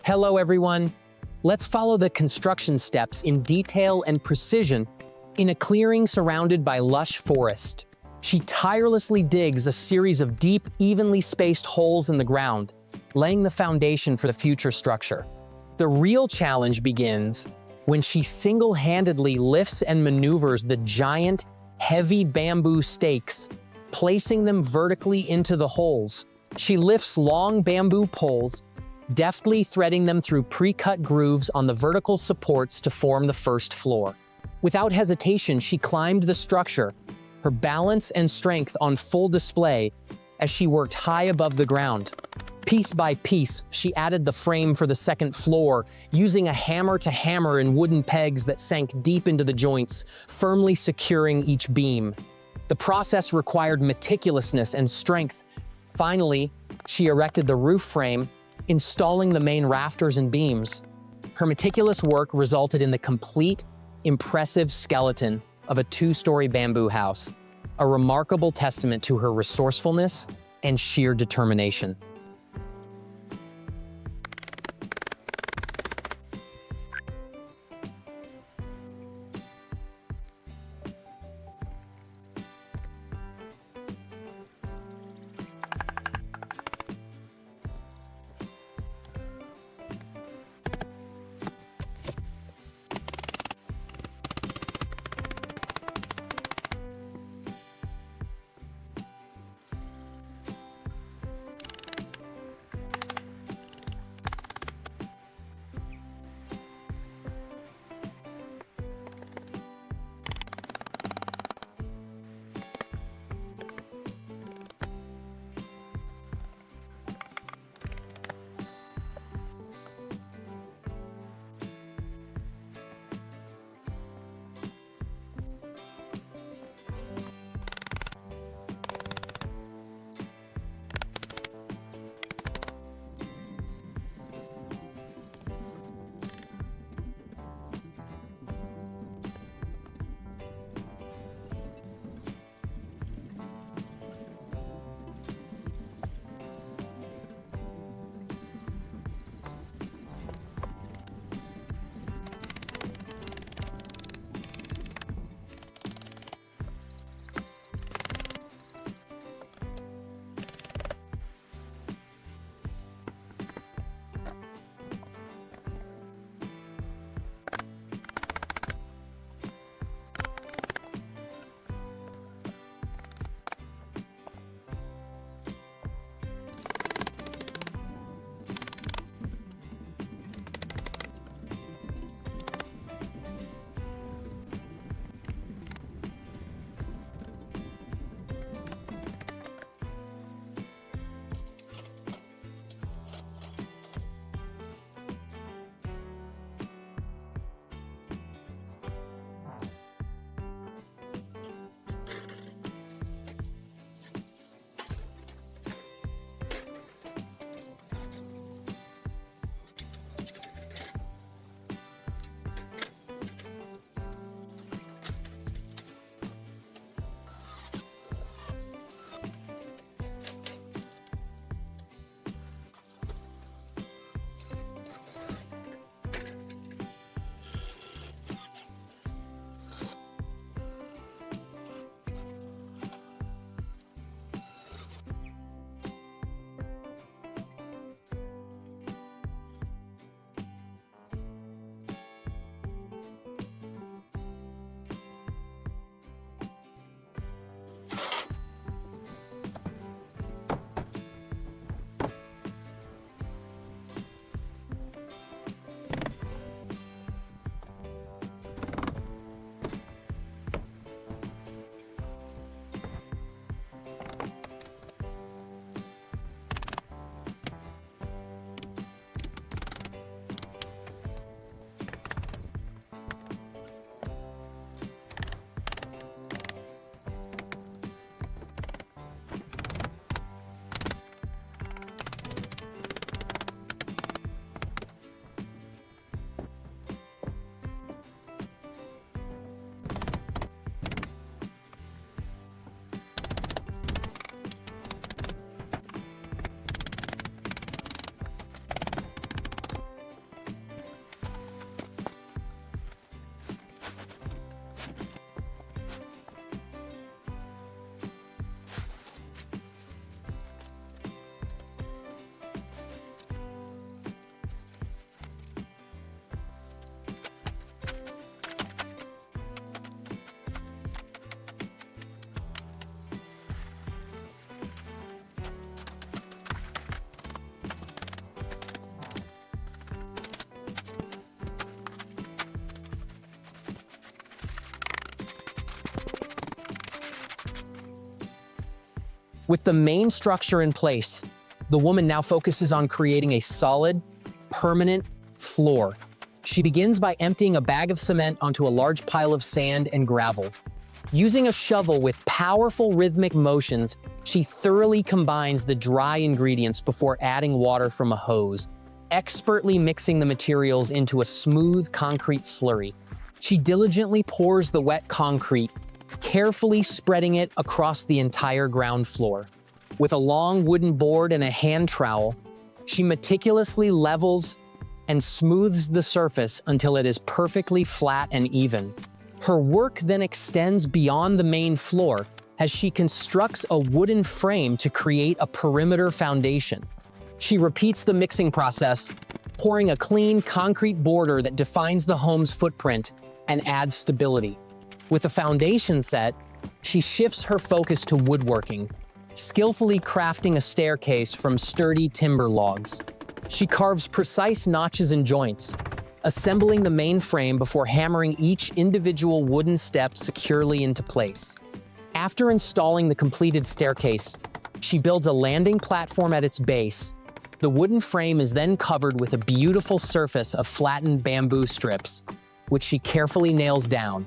Hello everyone. Let's follow the construction steps in detail and precision in a clearing surrounded by lush forest. She tirelessly digs a series of deep, evenly spaced holes in the ground, laying the foundation for the future structure. The real challenge begins when she single-handedly lifts and maneuvers the giant, heavy bamboo stakes, placing them vertically into the holes. She lifts long bamboo poles, deftly threading them through pre-cut grooves on the vertical supports to form the first floor. Without hesitation, she climbed the structure, her balance and strength on full display as she worked high above the ground. Piece by piece, she added the frame for the second floor, using a hammer to hammer in wooden pegs that sank deep into the joints, firmly securing each beam. The process required meticulousness and strength. Finally, she erected the roof frame, installing the main rafters and beams. Her meticulous work resulted in the complete, impressive skeleton of a two-story bamboo house, a remarkable testament to her resourcefulness and sheer determination. With the main structure in place, the woman now focuses on creating a solid, permanent floor. She begins by emptying a bag of cement onto a large pile of sand and gravel. Using a shovel with powerful rhythmic motions, she thoroughly combines the dry ingredients before adding water from a hose, expertly mixing the materials into a smooth concrete slurry. She diligently pours the wet concrete, carefully spreading it across the entire ground floor. With a long wooden board and a hand trowel, she meticulously levels and smooths the surface until it is perfectly flat and even. Her work then extends beyond the main floor as she constructs a wooden frame to create a perimeter foundation. She repeats the mixing process, pouring a clean concrete border that defines the home's footprint and adds stability. With the foundation set, she shifts her focus to woodworking, skillfully crafting a staircase from sturdy timber logs. She carves precise notches and joints, assembling the main frame before hammering each individual wooden step securely into place. After installing the completed staircase, she builds a landing platform at its base. The wooden frame is then covered with a beautiful surface of flattened bamboo strips, which she carefully nails down.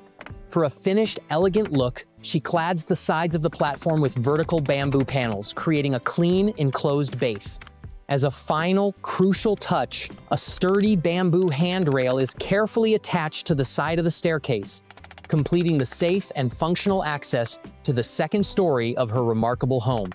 For a finished, elegant look, she clads the sides of the platform with vertical bamboo panels, creating a clean, enclosed base. As a final, crucial touch, a sturdy bamboo handrail is carefully attached to the side of the staircase, completing the safe and functional access to the second story of her remarkable home.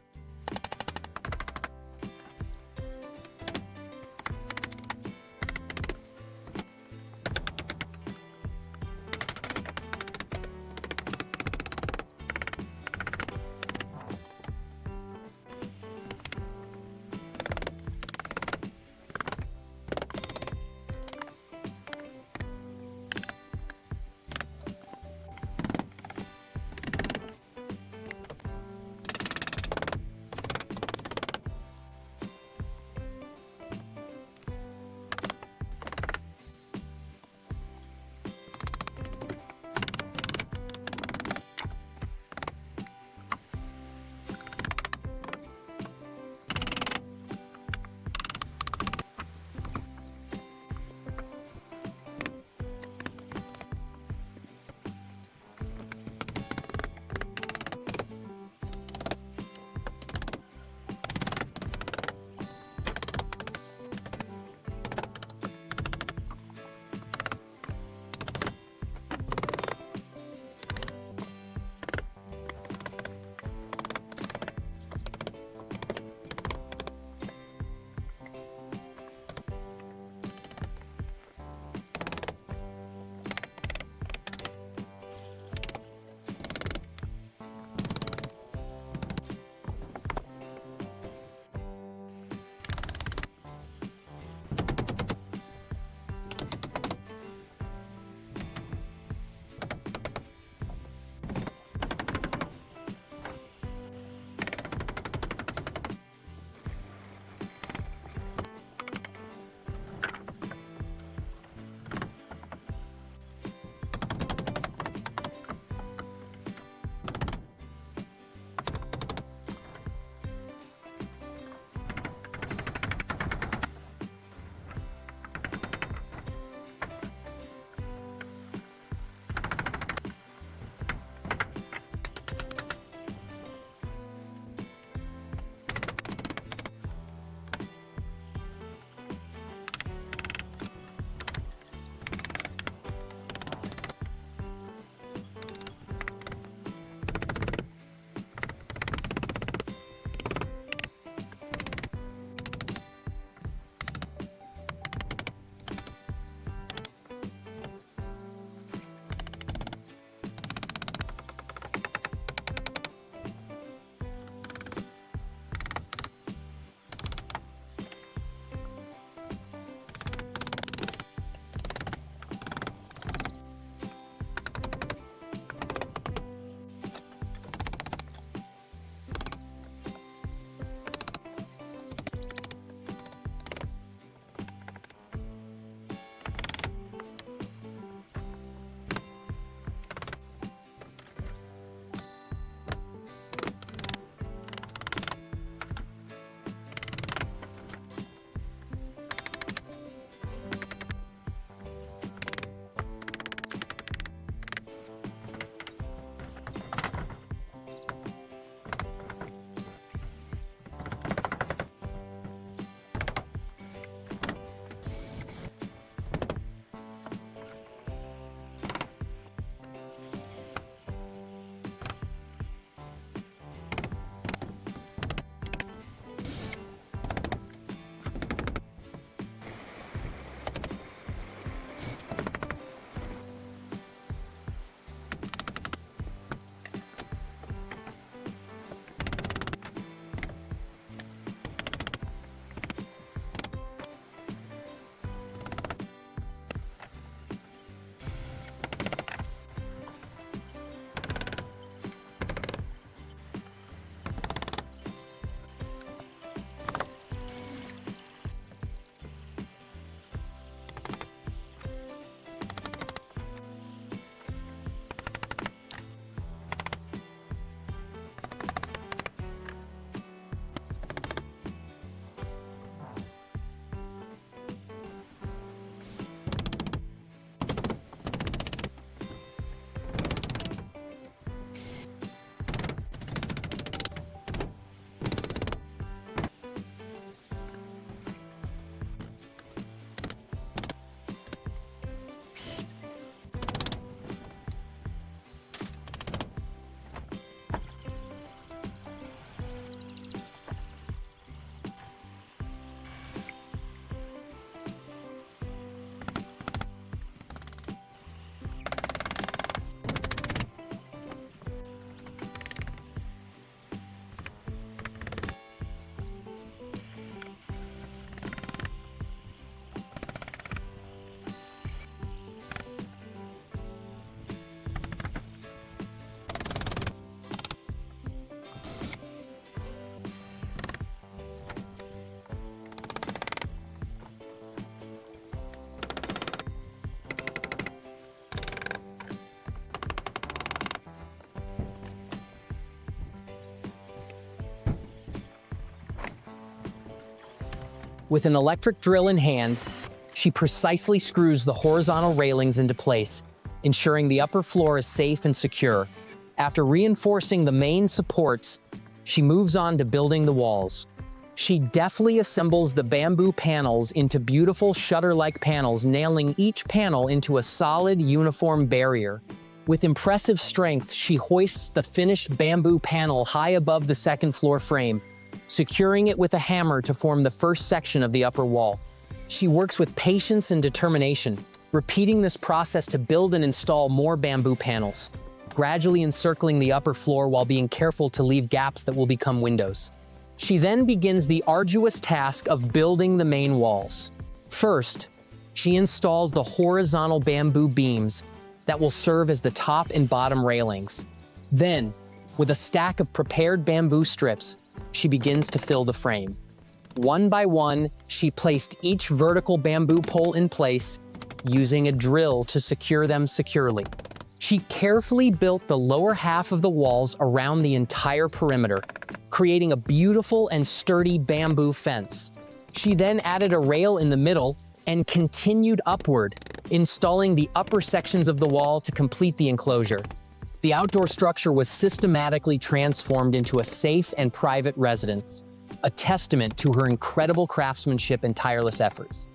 With an electric drill in hand, she precisely screws the horizontal railings into place, ensuring the upper floor is safe and secure. After reinforcing the main supports, she moves on to building the walls. She deftly assembles the bamboo panels into beautiful shutter-like panels, nailing each panel into a solid, uniform barrier. With impressive strength, she hoists the finished bamboo panel high above the second floor frame, securing it with a hammer to form the first section of the upper wall. She works with patience and determination, repeating this process to build and install more bamboo panels, gradually encircling the upper floor while being careful to leave gaps that will become windows. She then begins the arduous task of building the main walls. First, she installs the horizontal bamboo beams that will serve as the top and bottom railings. Then, with a stack of prepared bamboo strips, she begins to fill the frame. One by one, she placed each vertical bamboo pole in place, using a drill to secure them securely. She carefully built the lower half of the walls around the entire perimeter, creating a beautiful and sturdy bamboo fence. She then added a rail in the middle and continued upward, installing the upper sections of the wall to complete the enclosure. The outdoor structure was systematically transformed into a safe and private residence, a testament to her incredible craftsmanship and tireless efforts.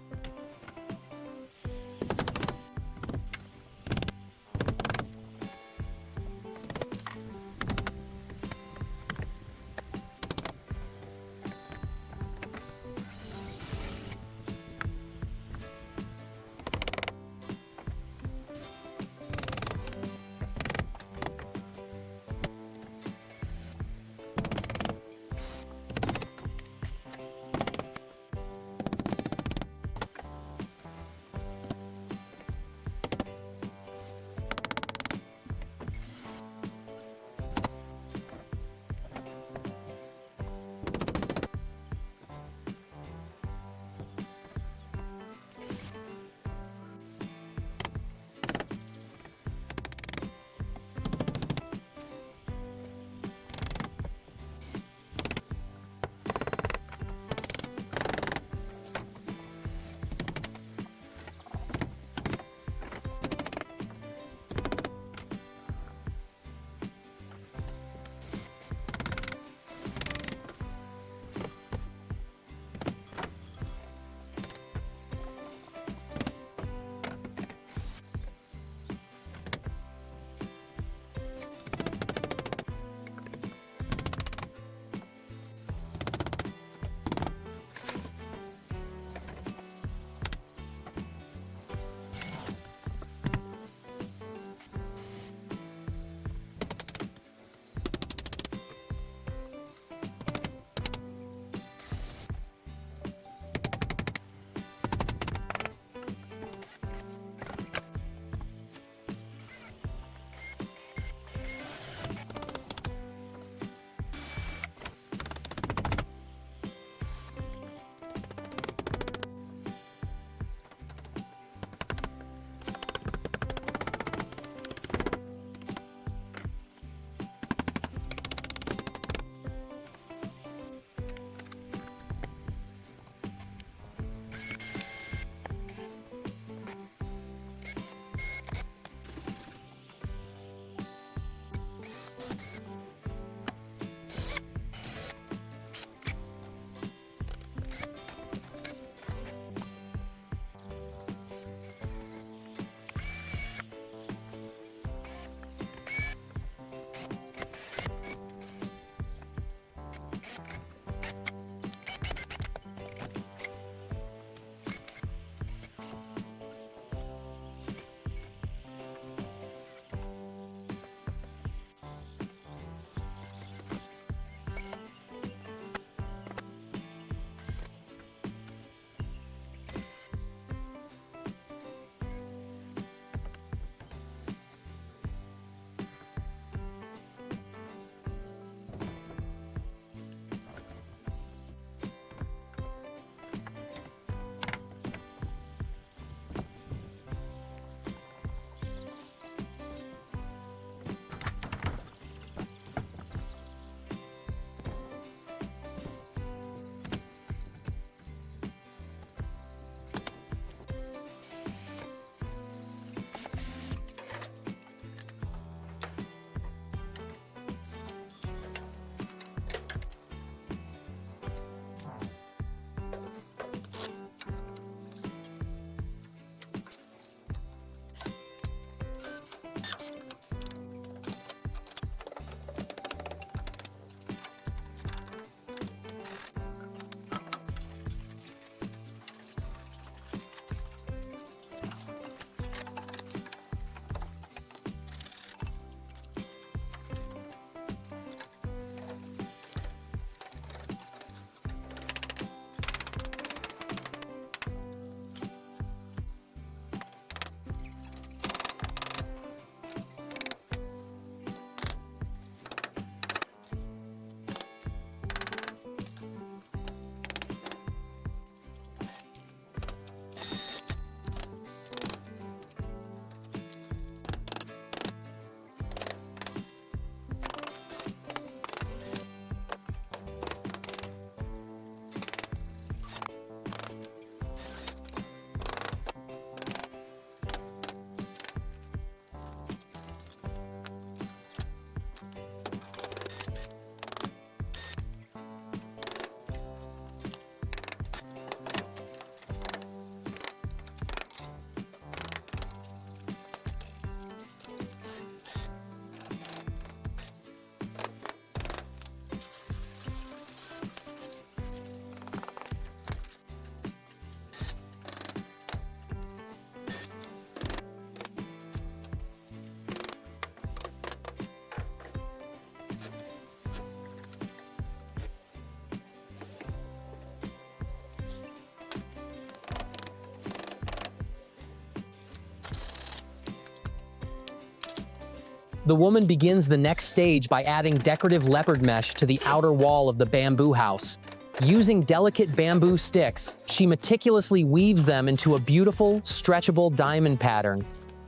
The woman begins the next stage by adding decorative leopard mesh to the outer wall of the bamboo house. Using delicate bamboo sticks, she meticulously weaves them into a beautiful, stretchable diamond pattern.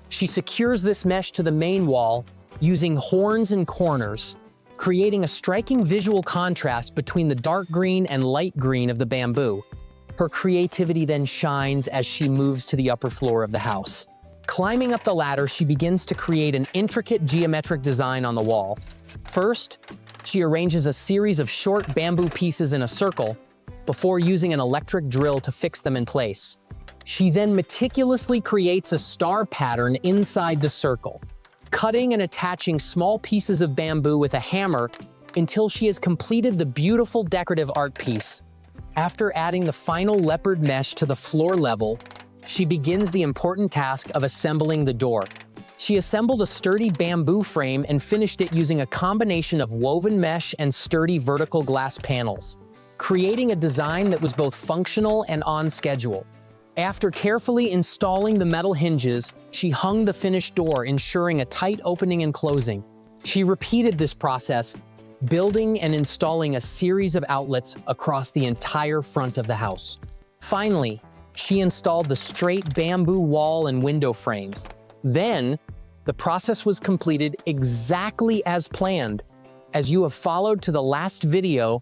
She secures this mesh to the main wall using horns and corners, creating a striking visual contrast between the dark green and light green of the bamboo. Her creativity then shines as she moves to the upper floor of the house. Climbing up the ladder, she begins to create an intricate geometric design on the wall. First, she arranges a series of short bamboo pieces in a circle before using an electric drill to fix them in place. She then meticulously creates a star pattern inside the circle, cutting and attaching small pieces of bamboo with a hammer until she has completed the beautiful decorative art piece. After adding the final leopard mesh to the floor level, she begins the important task of assembling the door. She assembled a sturdy bamboo frame and finished it using a combination of woven mesh and sturdy vertical glass panels, creating a design that was both functional and on schedule. After carefully installing the metal hinges, she hung the finished door, ensuring a tight opening and closing. She repeated this process, building and installing a series of outlets across the entire front of the house. Finally, she installed the straight bamboo wall and window frames. Then, the process was completed exactly as planned. As you have followed to the last video,